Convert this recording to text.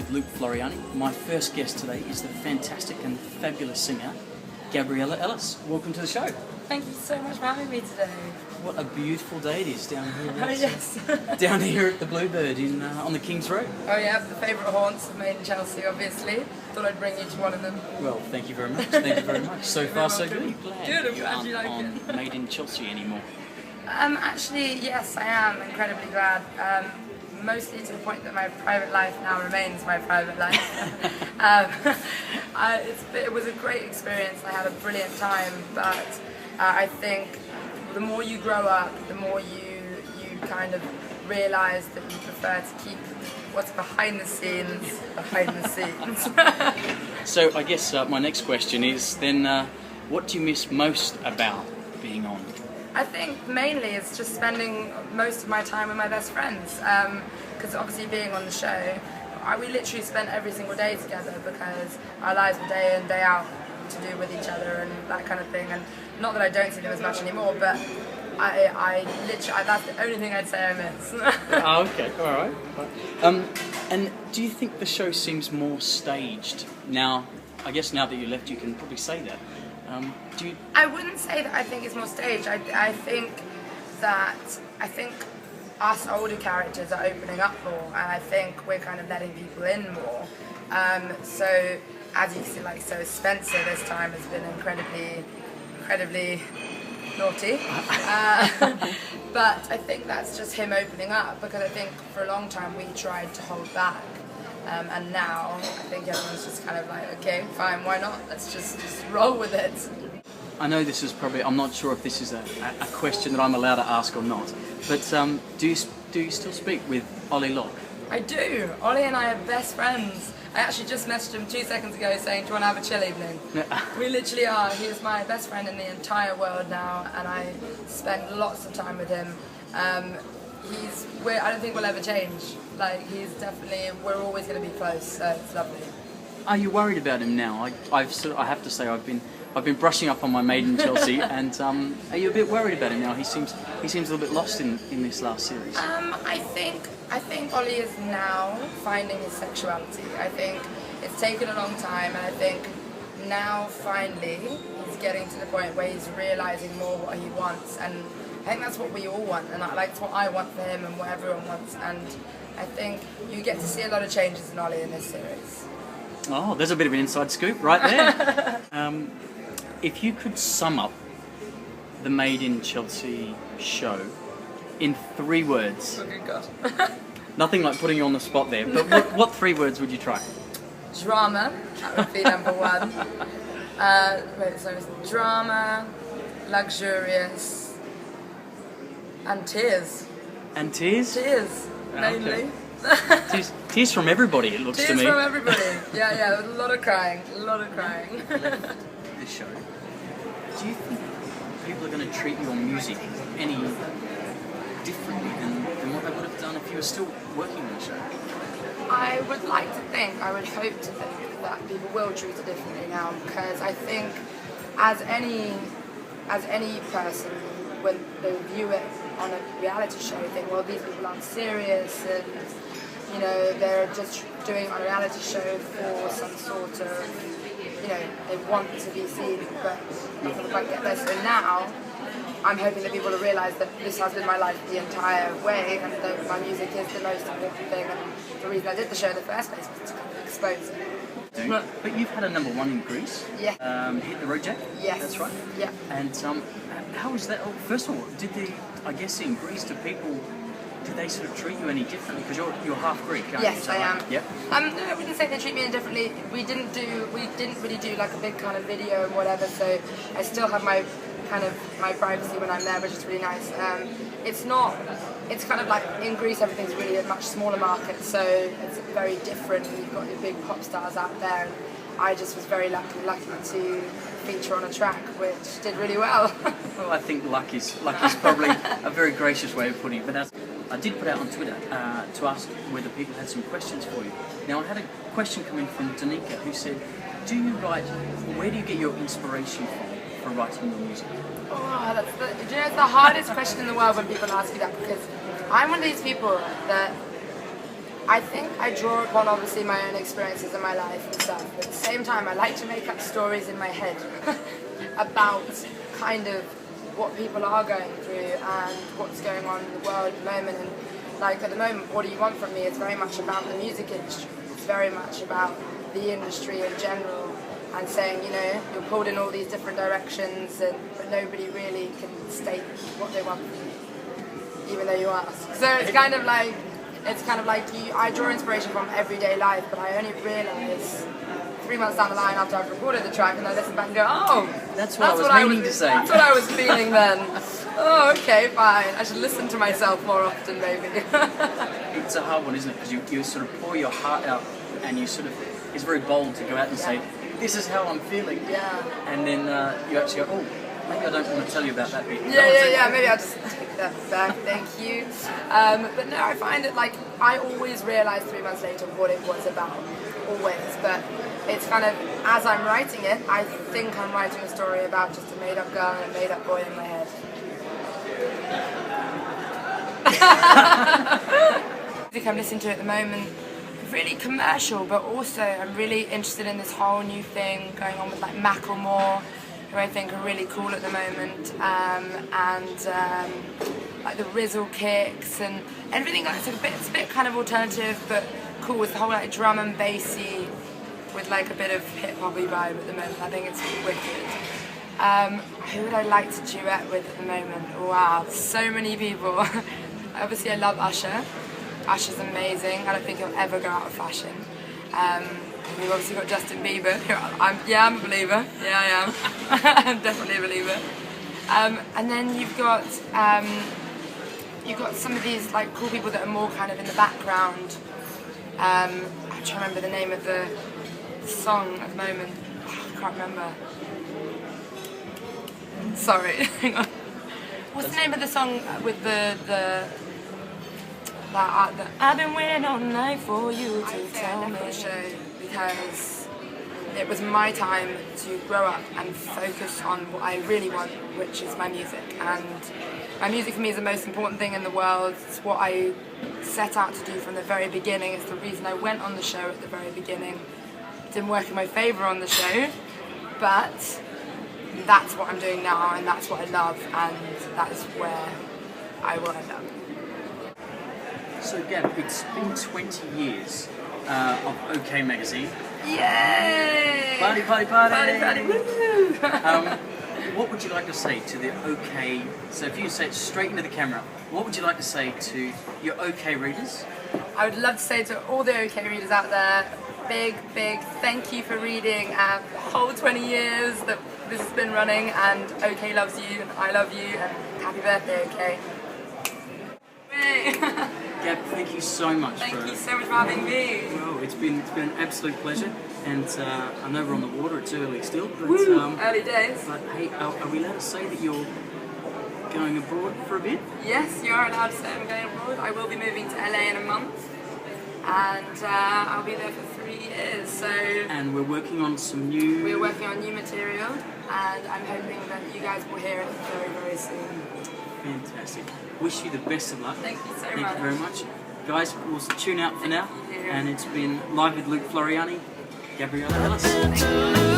with Luc Floreani. My first guest today is the fantastic and fabulous singer, Gabriella Ellis. Welcome to the show. Thank you so much for having me today. What a beautiful day it is down here. Oh yes. Down here at the Bluebird on the King's Road. Oh yeah, the favourite haunts of Made in Chelsea, obviously. Thought I'd bring you to one of them. Well, thank you very much. Thank you very much. So far, so good. Good, I'm glad you like it. Made in Chelsea anymore. Actually, yes, I am incredibly glad. Mostly to the point that my private life now remains my private life. It was a great experience. I had a brilliant time, but I think the more you grow up, the more you kind of realise that you prefer to keep what's behind the scenes behind the scenes. So I guess my next question is then, what do you miss most about being on? I think mainly it's just spending most of my time with my best friends, because obviously being on the show, we literally spent every single day together because our lives were day in, day out to do with each other and that kind of thing. And not that I don't see them as much anymore, but I literally, that's the only thing I'd say I miss. Oh, okay, all right. And do you think the show seems more staged now? I guess now that you left, you can probably say that. I wouldn't say that I think it's more staged. I think us older characters are opening up more, and I think we're kind of letting people in more. So as you see, like, so Spencer this time has been incredibly naughty. But I think that's just him opening up, because I think for a long time we tried to hold back. And now I think everyone's just kind of like, okay, fine, why not? Let's just roll with it. I know this is probably, I'm not sure if this is a question that I'm allowed to ask or not, but do you still speak with Ollie Locke? I do. Ollie and I are best friends. I actually just messaged him 2 seconds ago saying, do you want to have a chill evening? We literally are. He is my best friend in the entire world now, and I spend lots of time with him. I don't think we'll ever change. Like, he's definitely, we're always going to be close, so it's lovely. Are you worried about him now? I have to say I've been brushing up on my Made in Chelsea, and are you a bit worried about him now? He seems a little bit lost in this last series. I think Ollie is now finding his sexuality. I think it's taken a long time, and I think now finally he's getting to the point where he's realising more what he wants, and I think that's what we all want, and that's what I want for him and what everyone wants, and I think you get to see a lot of changes in Ollie in this series. Oh, there's a bit of an inside scoop right there. If you could sum up the Made in Chelsea show in 3 words. Oh, good God. Nothing like putting you on the spot there, but what 3 words would you try? Drama, that would be number 1. Drama, luxurious, and tears. And tears? Tears, mainly. Okay. Tears from everybody, it looks to me. Tears from everybody. Yeah, a lot of crying. This show. Do you think people are going to treat your music any differently than what they would have done if you were still working on the show? I would like to think, I would hope to think that people will treat it differently now, because I think as any person, when they view it on a reality show, they think, well, these people aren't serious, and you know, they're just doing it on a reality show for some sort of, you know, they want to be seen, but not going to quite get there. So now, I'm hoping that people will realise that this has been my life the entire way, and that my music is the most important thing, and the reason I did the show in the first place was to kind of expose it. But you've had a number 1 in Greece. Yeah. Hit the Road Jack. Yes. That's right. Yeah. And how was that? Oh, first of all, I guess in Greece, did they sort of treat you any differently? Because you're half Greek, aren't you? Yes, I am. Yeah. No, I wouldn't say they treat me any differently. We didn't really do like a big kind of video and whatever, so I still have my privacy when I'm there, which is really nice. It's kind of like in Greece, everything's really a much smaller market, so it's very different. You've got your big pop stars out there. I just was very lucky to feature on a track which did really well. Well, I think luck is probably a very gracious way of putting it. But I did put out on Twitter to ask whether people had some questions for you. Now, I had a question come in from Danica who said, where do you get your inspiration from for writing your music? Oh, it's the hardest question in the world when people ask me that, because I'm one of these people that I think I draw upon obviously my own experiences in my life and stuff, but at the same time I like to make up stories in my head about kind of what people are going through and what's going on in the world at the moment. And like at the moment, What Do You Want From Me is very much about the music industry. It's very much about the industry in general and saying, you know, you're pulled in all these different directions but nobody really can state what they want from you, even though you ask. So it's kind of like I draw inspiration from everyday life, but I only realise 3 months down the line after I've recorded the track and I listen back and go, oh, that's what I was meaning to say. That's what I was feeling then. Oh, okay, fine. I should listen to myself more often, maybe. It's a hard one, isn't it? Because you sort of pour your heart out and you sort of, it's very bold to go out and say, this is how I'm feeling. Yeah. And then you actually go, oh, maybe I don't want to tell you about that bit. Yeah, maybe I'll just take that back, thank you. But no, I find it like, I always realise 3 months later what it was about, always. But it's kind of, as I'm writing it, I think I'm writing a story about just a made-up girl and a made-up boy in my head. The music I'm listening to at the moment, really commercial, but also I'm really interested in this whole new thing going on with like Macklemore, who I think are really cool at the moment, and like the Rizzle kicks and everything. Like, it's a bit kind of alternative, but cool with the whole like drum and bassy with like a bit of hip hoppy vibe at the moment. I think it's wicked. Who would I like to duet with at the moment? Wow, so many people. Obviously, I love Usher. Usher's amazing. I don't think he'll ever go out of fashion. We've obviously got Justin Bieber. I'm a believer. Yeah, I am. I'm definitely a believer. And then you've got some of these like cool people that are more kind of in the background. I'm trying to remember the name of the song at the moment. Oh, I can't remember. Sorry, hang on. What's the name of the song with the I've been waiting all night for you to tell me. Show because it was my time to grow up and focus on what I really want, which is my music. And my music for me is the most important thing in the world. It's what I set out to do from the very beginning. It's the reason I went on the show at the very beginning. It didn't work in my favour on the show, but that's what I'm doing now, and that's what I love, and that's where I will end up. So Gab, it's been 20 years of OK Magazine. Yay! Party, party, party! Party, party, woo! What would you like to say to the OK, so if you say it straight into the camera, what would you like to say to your OK readers? I would love to say to all the OK readers out there, big thank you for reading the whole 20 years that this has been running, and OK loves you, and I love you, and happy birthday, OK. Gab, thank you so much. Thank you so much for having me. Well, it's been an absolute pleasure, and I know we're on the water, it's early still, but early days. But hey, are we allowed to say that you're going abroad for a bit? Yes, you are allowed to say I'm going abroad. I will be moving to LA in a month, and I'll be there for 3 years. So. And we're working on some new. We're working on new material, and I'm hoping that you guys will hear it very, very soon. Fantastic. Wish you the best of luck. Thank you so much. Thank you very much. Guys, we'll tune out for now. And it's been live with Luc Floreani, Gabriella, Ellis.